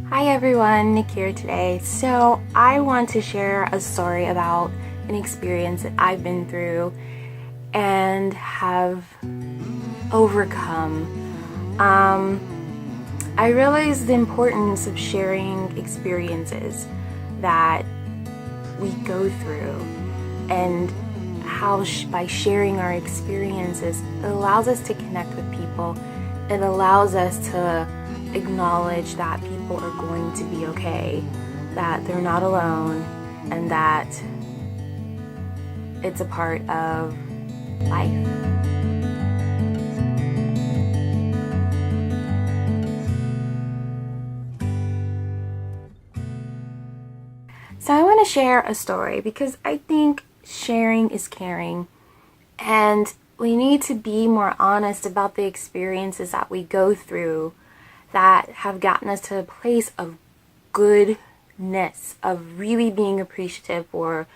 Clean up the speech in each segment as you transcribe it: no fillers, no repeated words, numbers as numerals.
Hi everyone, Nick here today. So I want to share a story about an experience that I've been through and have overcome. I realized the importance of sharing experiences that we go through and how by sharing our experiences, it allows us to connect with people. It allows us to acknowledge that people are going to be okay, that they're not alone, and that it's a part of life. So I want to share a story because I think sharing is caring, and we need to be more honest about the experiences that we go through that have gotten us to a place of goodness, of really being appreciative for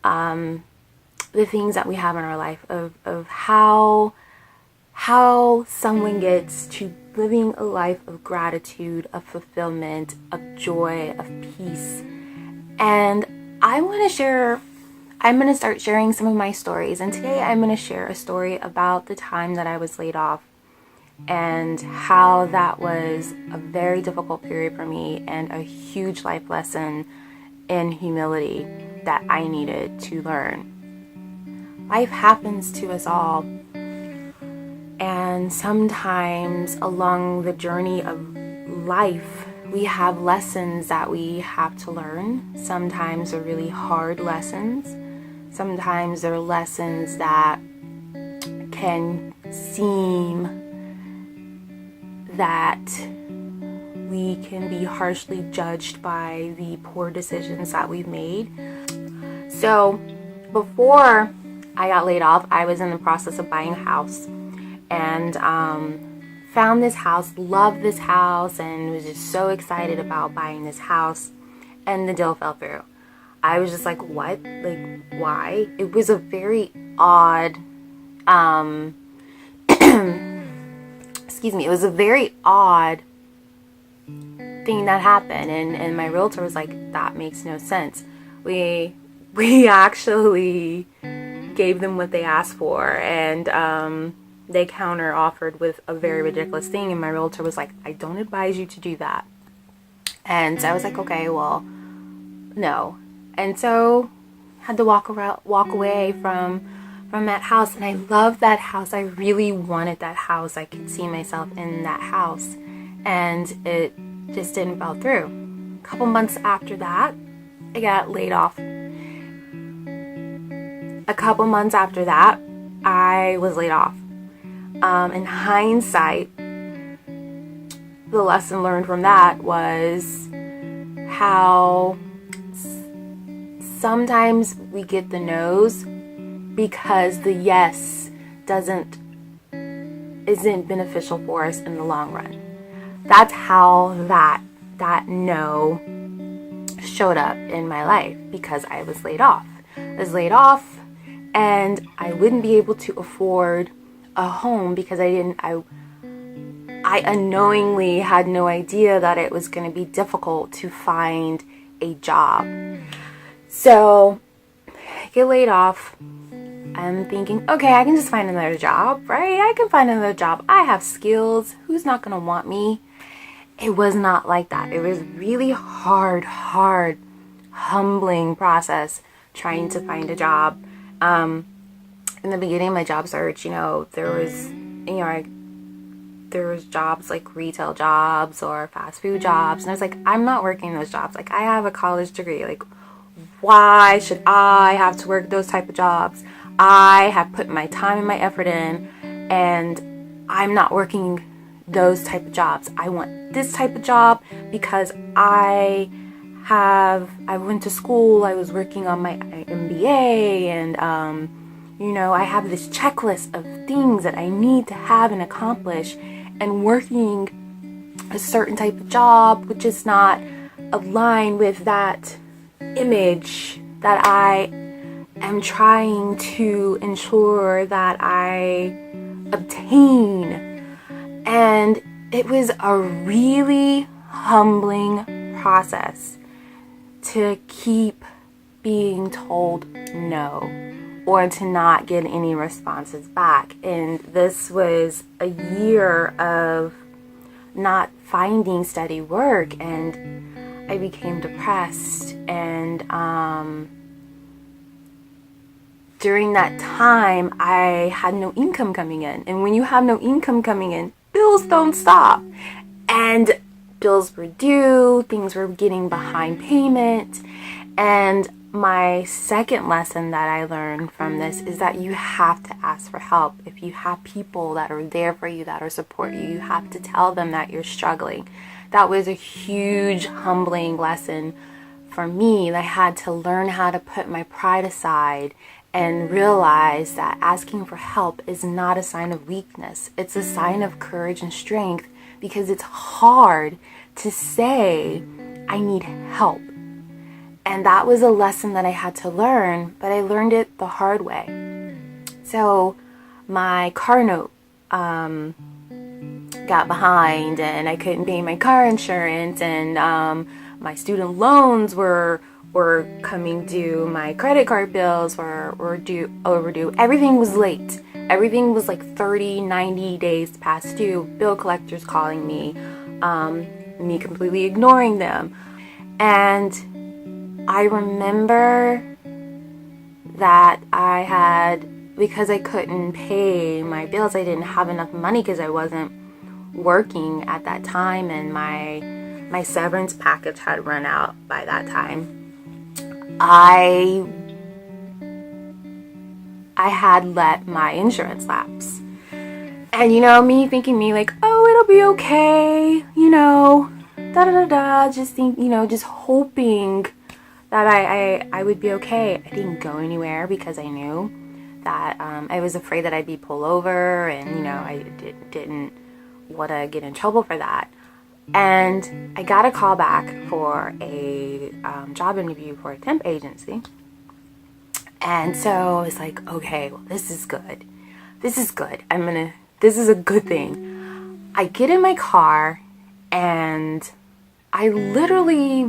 the things that we have in our life, of how someone gets to living a life of gratitude, of fulfillment, of joy, of peace. And I'm going to start sharing some of my stories. And today I'm going to share a story about the time that I was laid off and how that was a very difficult period for me and a huge life lesson in humility that I needed to learn. Life happens to us all, and sometimes along the journey of life we have lessons that we have to learn. Sometimes they're really hard lessons. Sometimes they're lessons that can seem that we can be harshly judged by the poor decisions that we've made. So before I got laid off, I was in the process of buying a house and found this house, loved this house, and was just so excited about buying this house, and the deal fell through. I was just like, what? Like, why? It was a very odd it was a very odd thing that happened, and my realtor was like, that makes no sense. We actually gave them what they asked for, and they counter offered with a very ridiculous thing, and my realtor was like, I don't advise you to do that. And so I was like, okay, well, no. And so had to walk away from that house. And I loved that house. I really wanted that house. I could see myself in that house, and it just didn't fall through. A couple months after that, I got laid off. A couple months after that, I was laid off. In hindsight, the lesson learned from that was how sometimes we get the no's because the yes isn't beneficial for us in the long run. That's how that no showed up in my life, because I was laid off. And I wouldn't be able to afford a home because I unknowingly had no idea that it was going to be difficult to find a job. So I get laid off. I'm thinking, okay, I can just find another job, right? I can find another job. I have skills. Who's not going to want me? It was not like that. It was really hard, humbling process trying to find a job. In the beginning of my job search, there was jobs like retail jobs or fast food jobs. And I was like, I'm not working those jobs. Like, I have a college degree. Like, why should I have to work those type of jobs? I have put my time and my effort in, and I'm not working those type of jobs. I want this type of job because I went to school, I was working on my MBA, and I have this checklist of things that I need to have and accomplish, and working a certain type of job which is not aligned with that image that I am trying to ensure that I obtain. And it was a really humbling process to keep being told no or to not get any responses back. And this was a year of not finding steady work, and I became depressed. And during that time, I had no income coming in. And when you have no income coming in, bills don't stop. And bills were due, things were getting behind payment. And my second lesson that I learned from this is that you have to ask for help. If you have people that are there for you, that are support you, you have to tell them that you're struggling. That was a huge humbling lesson for me. I had to learn how to put my pride aside and realize that asking for help is not a sign of weakness. It's a sign of courage and strength, because it's hard to say, I need help. And that was a lesson that I had to learn, but I learned it the hard way. So my car note got behind, and I couldn't pay my car insurance, and my student loans were coming due. My credit card bills were overdue. Everything was late. Everything was like 30, 90 days past due. Bill collectors calling me, me completely ignoring them. And I remember that I had, because I couldn't pay my bills, I didn't have enough money because I wasn't working at that time, and my severance package had run out by that time. I had let my insurance lapse. And me thinking like, oh, it'll be okay, just hoping that I would be okay. I didn't go anywhere because I knew that I was afraid that I'd be pulled over, and I didn't want to get in trouble for that. And I got a call back for a job interview for a temp agency. And so I was like, okay, well, this is good. This is good. This is a good thing. I get in my car, and I literally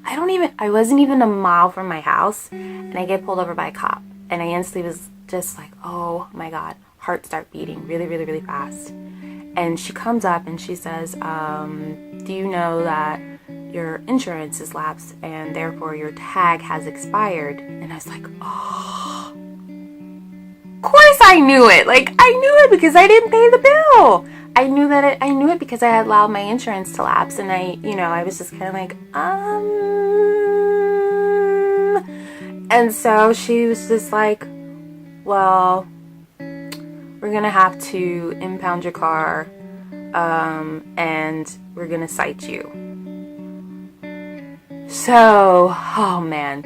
I wasn't even a mile from my house, and I get pulled over by a cop. And I instantly was just like, oh my God, heart start beating really, really, really fast. And she comes up and she says, do you know that your insurance is lapsed and therefore your tag has expired? And I was like, oh, of course I knew it. Like, I knew it because I didn't pay the bill. I knew it because I had allowed my insurance to lapse, and I was just kind of like, And so she was just like, well, we're going to have to impound your car, and we're going to cite you. So, oh man,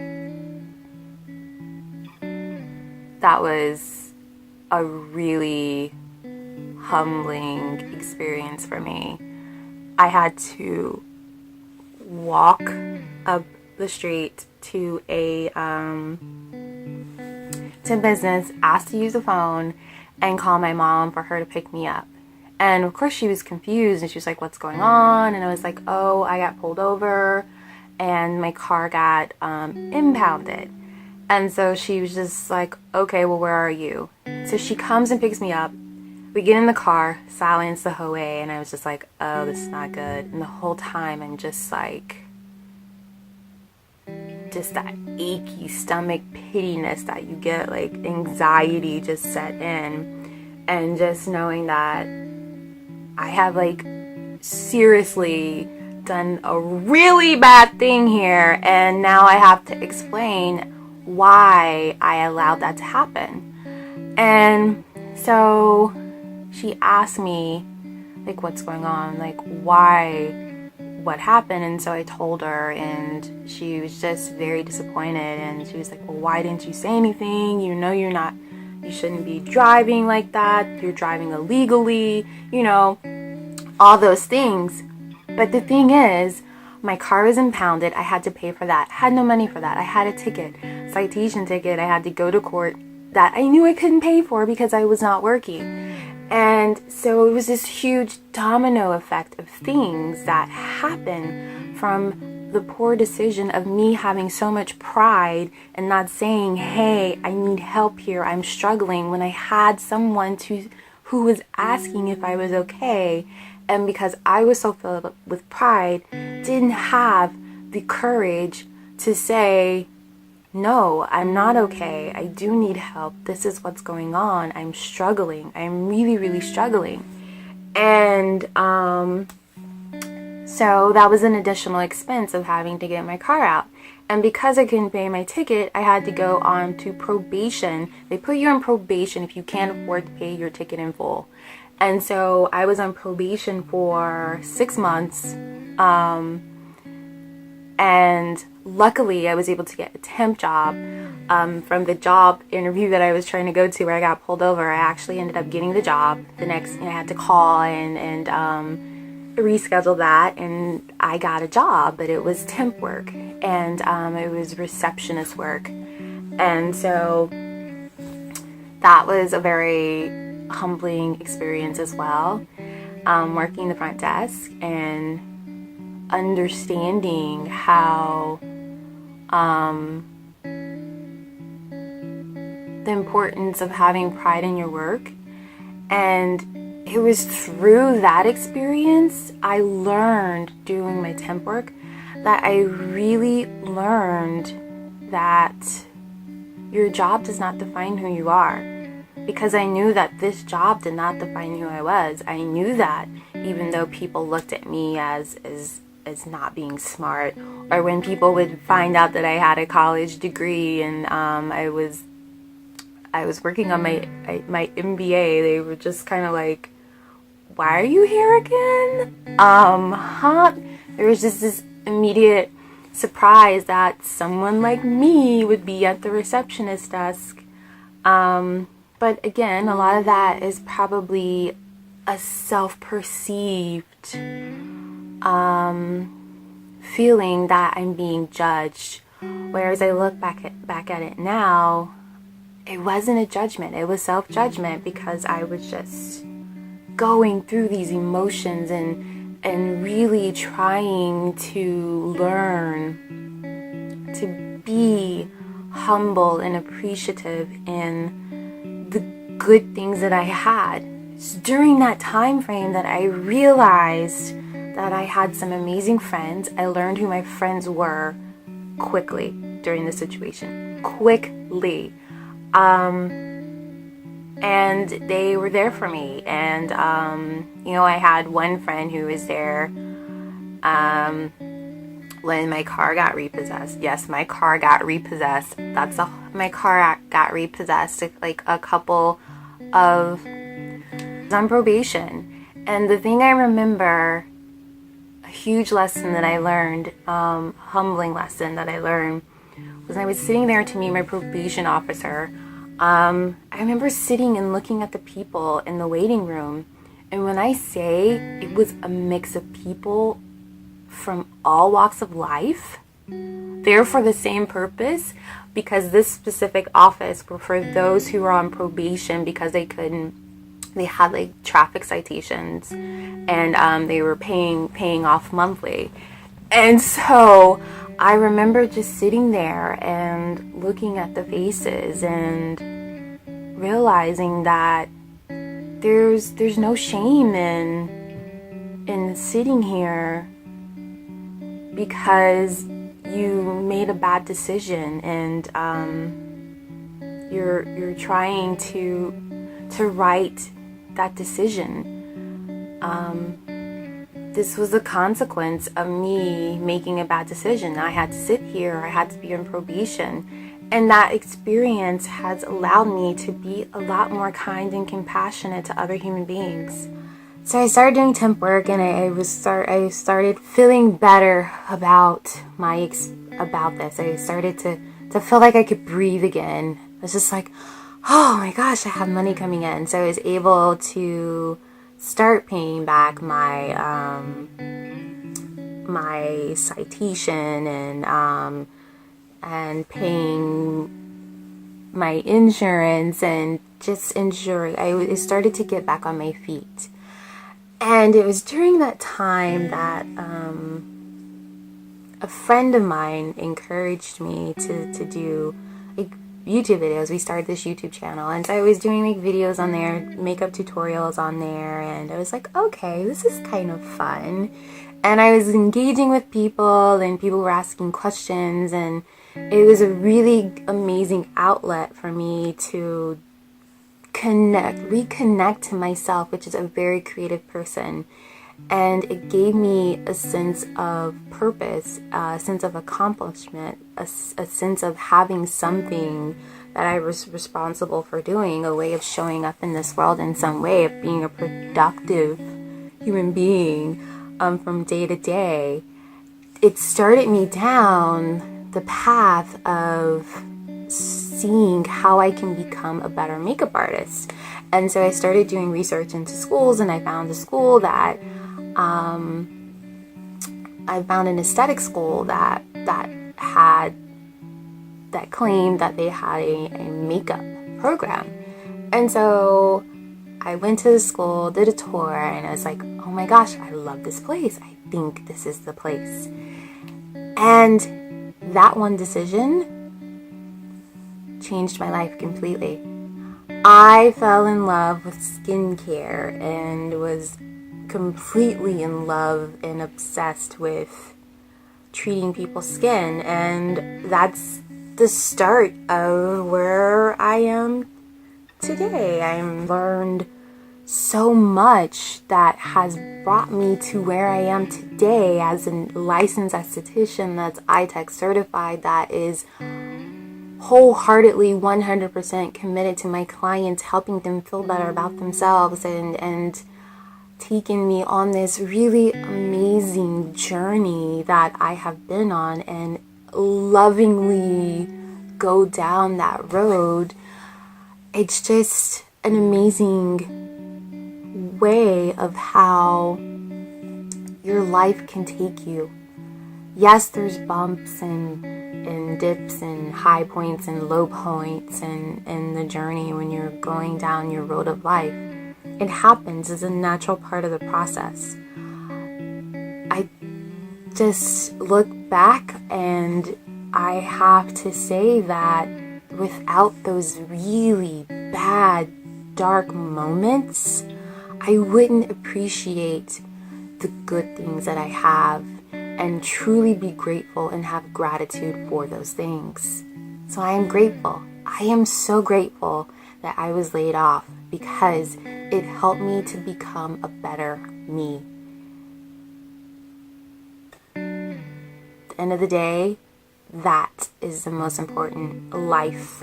that was a really humbling experience for me. I had to walk up the street to a business, ask to use the phone, and call my mom for her to pick me up. And of course she was confused, and she was like, what's going on? And I was like, oh, I got pulled over and my car got impounded. And so she was just like, okay, well, where are you? So she comes and picks me up. We get in the car, silence the whole way, and I was just like, oh, this is not good. And the whole time I'm just like, just that achy stomach pittiness that you get, like anxiety just set in. And just knowing that I have like seriously done a really bad thing here, and now I have to explain why I allowed that to happen. And so she asked me, like, what's going on? Like, why? What happened? And so I told her, and she was just very disappointed. And she was like, well, why didn't you say anything? You shouldn't be driving like that. You're driving illegally, all those things. But the thing is, my car was impounded. I had to pay for that. I had no money for that. I had a citation ticket. I had to go to court that I knew I couldn't pay for because I was not working. And so it was this huge domino effect of things that happened from the poor decision of me having so much pride and not saying, hey, I need help here, I'm struggling, when I had someone who was asking if I was okay. And because I was so filled with pride, didn't have the courage to say, no, I'm not okay. I do need help. This is what's going on. I'm struggling. I'm really, really struggling. And so that was an additional expense of having to get my car out. And because I couldn't pay my ticket, I had to go on to probation. They put you on probation if you can't afford to pay your ticket in full. And so I was on probation for 6 months. And luckily, I was able to get a temp job from the job interview that I was trying to go to where I got pulled over. I actually ended up getting the job. The next, I had to call and reschedule that, and I got a job, but it was temp work, and it was receptionist work. And so that was a very humbling experience as well, working the front desk and understanding how the importance of having pride in your work. And it was through that experience I learned doing my temp work that I really learned that your job does not define who you are. Because I knew that this job did not define who I was. I knew that even though people looked at me as not being smart, or when people would find out that I had a college degree and I was working on my MBA, they were just kind of like, why are you here again? There was just this immediate surprise that someone like me would be at the receptionist desk. But again, a lot of that is probably a self-perceived feeling that I'm being judged. Whereas I look back at it now, it wasn't a judgment. It was self-judgment because I was just going through these emotions and really trying to learn to be humble and appreciative in the good things that I had. It's during that time frame that I realized that I had some amazing friends. I learned who my friends were quickly during the situation. Quickly. And they were there for me. And, I had one friend who was there when my car got repossessed. Yes, my car got repossessed. My car got repossessed like a couple of on probation. And the thing I remember, a huge lesson that I learned, humbling lesson that I learned, was when I was sitting there to meet my probation officer. I remember sitting and looking at the people in the waiting room, and when I say it was a mix of people from all walks of life, there for the same purpose, because this specific office were for those who were on probation because they had like traffic citations, and they were paying off monthly. And so I remember just sitting there and looking at the faces and realizing that there's no shame in sitting here because you made a bad decision, and you're trying to right that decision. This was a consequence of me making a bad decision. I had to sit here, I had to be on probation, and that experience has allowed me to be a lot more kind and compassionate to other human beings. So I started doing temp work, and I started feeling better about this. I started to feel like I could breathe again. I was just like, oh my gosh, I have money coming in. So I was able to start paying back my my citation and paying my insurance and just ensuring I started to get back on my feet. And it was during that time that a friend of mine encouraged me to do like YouTube videos. We started this YouTube channel, and so I was doing like videos on there, makeup tutorials on there, and I was like, okay, this is kind of fun. And I was engaging with people, and people were asking questions, and it was a really amazing outlet for me to reconnect to myself, which is a very creative person. And it gave me a sense of purpose, a sense of accomplishment, a sense of having something that I was responsible for doing, a way of showing up in this world in some way, of being a productive human being from day to day. It started me down the path of seeing how I can become a better makeup artist. And so I started doing research into schools, and I found a school that I found an aesthetic school that claimed that they had a makeup program. And so I went to the school, did a tour, and I was like, oh my gosh, I love this place. I think this is the place. And that one decision changed my life completely. I fell in love with skincare and was completely in love and obsessed with treating people's skin, and that's the start of where I am today. I've learned so much that has brought me to where I am today as a licensed esthetician that's ITech certified, that is wholeheartedly 100% committed to my clients, helping them feel better about themselves, and taken me on this really amazing journey that I have been on, and lovingly go down that road. It's just an amazing way of how your life can take you. Yes, there's bumps and dips and high points and low points in the journey when you're going down your road of life. It happens as a natural part of the process. I just look back and I have to say that without those really bad, dark moments, I wouldn't appreciate the good things that I have and truly be grateful and have gratitude for those things. So I am grateful. I am so grateful that I was laid off, because it helped me to become a better me. At the end of the day, that is the most important life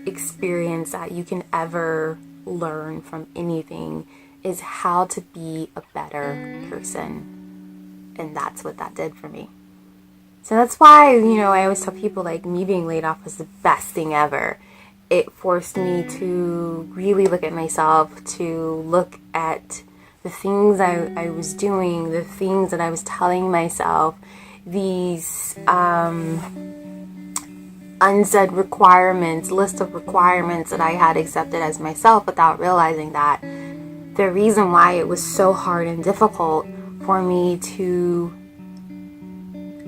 experience that you can ever learn from anything, is how to be a better person. And that's what that did for me. So that's why, I always tell people, like, me being laid off was the best thing ever. It forced me to really look at myself, to look at the things I was doing, the things that I was telling myself, these unsaid requirements, list of requirements that I had accepted as myself without realizing that the reason why it was so hard and difficult for me to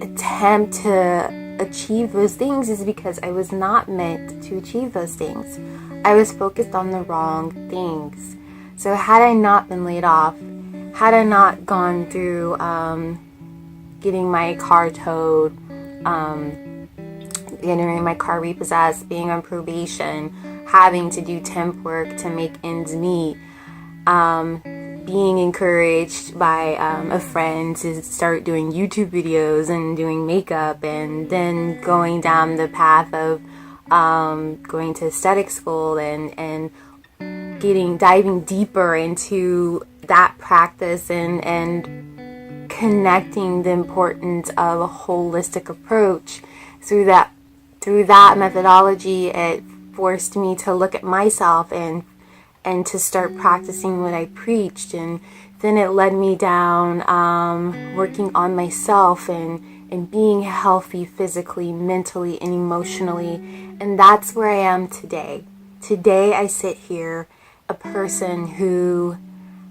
attempt to achieve those things is because I was not meant to achieve those things. I was focused on the wrong things. So had I not been laid off, had I not gone through getting my car towed, getting my car repossessed, being on probation, having to do temp work to make ends meet, being encouraged by a friend to start doing YouTube videos and doing makeup, and then going down the path of going to aesthetic school and diving deeper into that practice and connecting the importance of a holistic approach. Through that methodology, it forced me to look at myself and to start practicing what I preached. And then it led me down working on myself and and being healthy physically, mentally, and emotionally. And that's where I am today. Today I sit here, a person who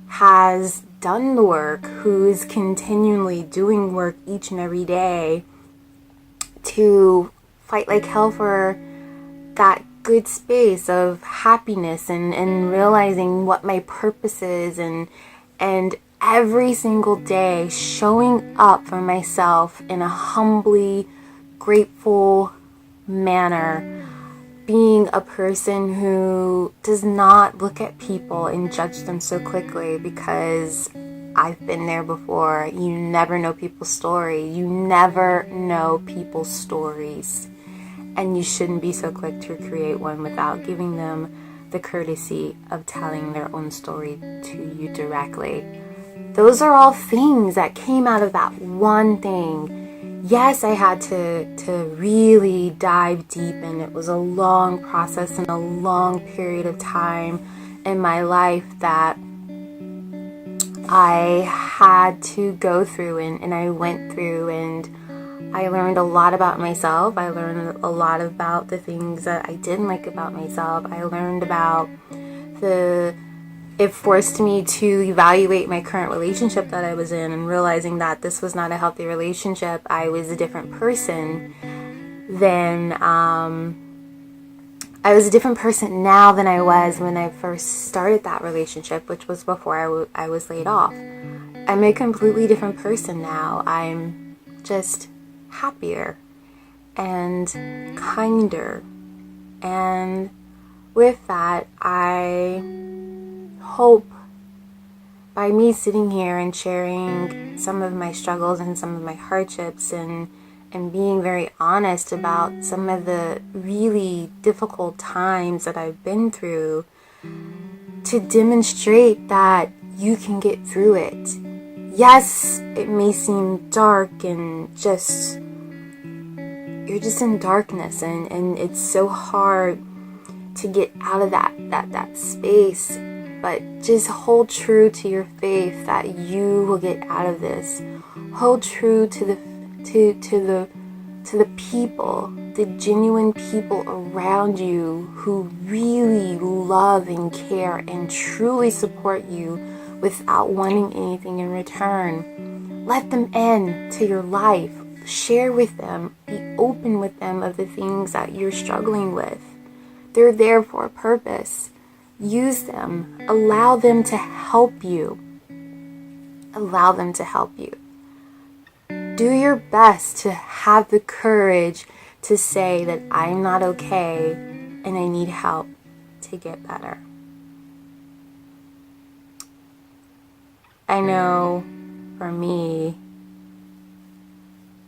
has done the work, who is continually doing work each and every day to fight like hell for that good space of happiness and realizing what my purpose is, and every single day showing up for myself in a humbly grateful manner, being a person who does not look at people and judge them so quickly, because I've been there before. You never know people's story. You never know people's stories. And you shouldn't be so quick to create one without giving them the courtesy of telling their own story to you directly. Those are all things that came out of that one thing. Yes, I had to really dive deep, and it was a long process and a long period of time in my life that I had to go through, and I went through, and I learned a lot about myself. I learned a lot about the things that I didn't like about myself. I learned about it forced me to evaluate my current relationship that I was in, and realizing that this was not a healthy relationship. I was a different person I was a different person now than I was when I first started that relationship, which was before I was laid off. I'm a completely different person now. I'm just happier and kinder. And with that, I hope by me sitting here and sharing some of my struggles and some of my hardships, and being very honest about some of the really difficult times that I've been through, to demonstrate that you can get through it. Yes, it may seem dark and you're just in darkness, and it's so hard to get out of that space. But just hold true to your faith that you will get out of this. Hold true to the people, the genuine people around you who really love and care and truly support you without wanting anything in return. Let them in to your life. Share with them. Be open with them of the things that you're struggling with. They're there for a purpose. Use them. Allow them to help you. Allow them to help you. Do your best to have the courage to say that I'm not okay and I need help to get better. I know for me,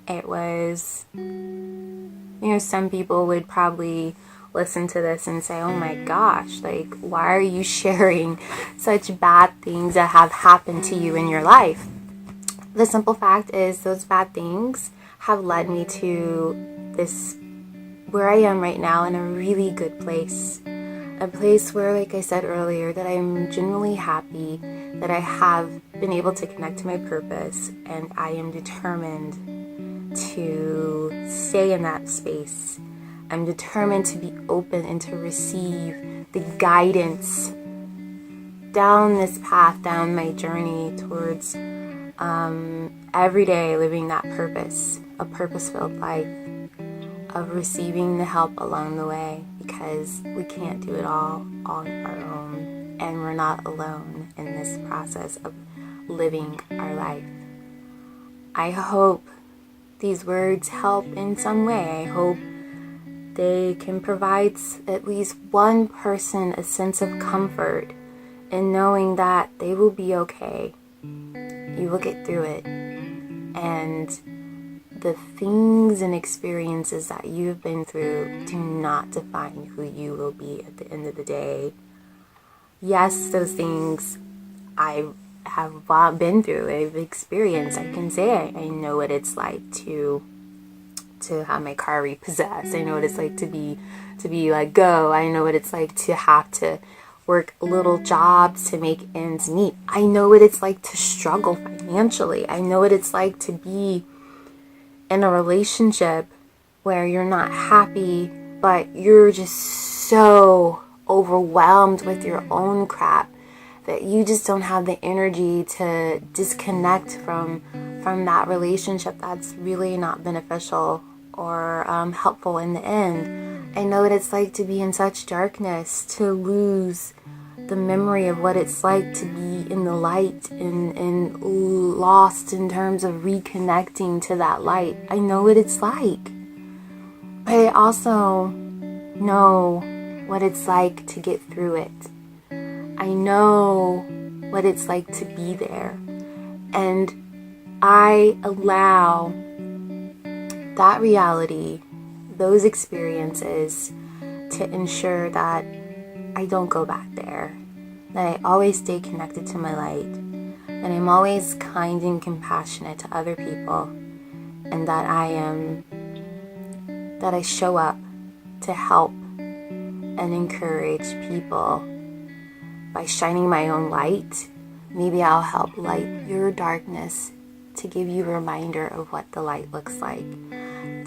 it was, some people would probably listen to this and say, oh my gosh, like, why are you sharing such bad things that have happened to you in your life? The simple fact is, those bad things have led me to this, where I am right now, in a really good place. A place where, like I said earlier, that I'm genuinely happy, that I have been able to connect to my purpose, and I am determined to stay in that space. I'm determined to be open and to receive the guidance down this path, down my journey towards every day living that purpose, a purpose-filled life, of receiving the help along the way, because we can't do it all on our own, and we're not alone in this process of living our life. I hope these words help in some way. I hope they can provide at least one person a sense of comfort in knowing that they will be okay. You will get through it. And the things and experiences that you've been through do not define who you will be at the end of the day. Yes, those things I have been through, I've experienced. I can say I know what it's like to have my car repossessed. I know what it's like to be let go. I know what it's like to have to work little jobs to make ends meet. I know what it's like to struggle financially. I know what it's like to be in a relationship where you're not happy, but you're just so overwhelmed with your own crap that you just don't have the energy to disconnect from that relationship that's really not beneficial or helpful in the end. I know what it's like to be in such darkness, to lose the memory of what it's like to be in the light and lost in terms of reconnecting to that light. I know what it's like. But I also know what it's like to get through it. I know what it's like to be there. And I allow that reality, those experiences, to ensure that I don't go back there. That I always stay connected to my light. That I'm always kind and compassionate to other people. And that I show up to help and encourage people by shining my own light. Maybe I'll help light your darkness to give you a reminder of what the light looks like.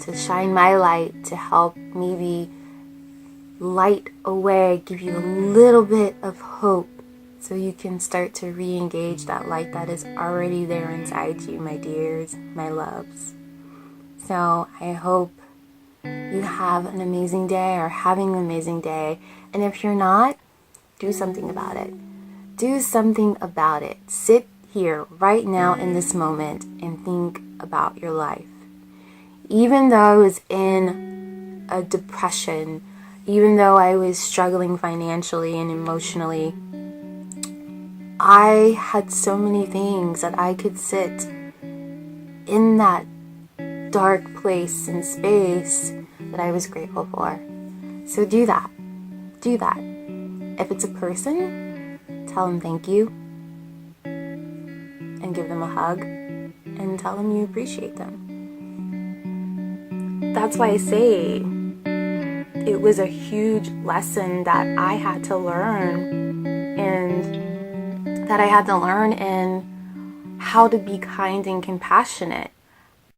To shine my light to help maybe light away, give you a little bit of hope so you can start to re-engage that light that is already there inside you, my dears, my loves. So I hope you have an amazing day or having an amazing day. And if you're not, do something about it. Do something about it. Sit here right now in this moment and think about your life. Even though I was in a depression, even though I was struggling financially and emotionally, I had so many things that I could sit in that dark place and space that I was grateful for. So do that. Do that. If it's a person, tell them thank you and give them a hug and tell them you appreciate them. That's why I say it was a huge lesson that I had to learn, and that I had to learn in how to be kind and compassionate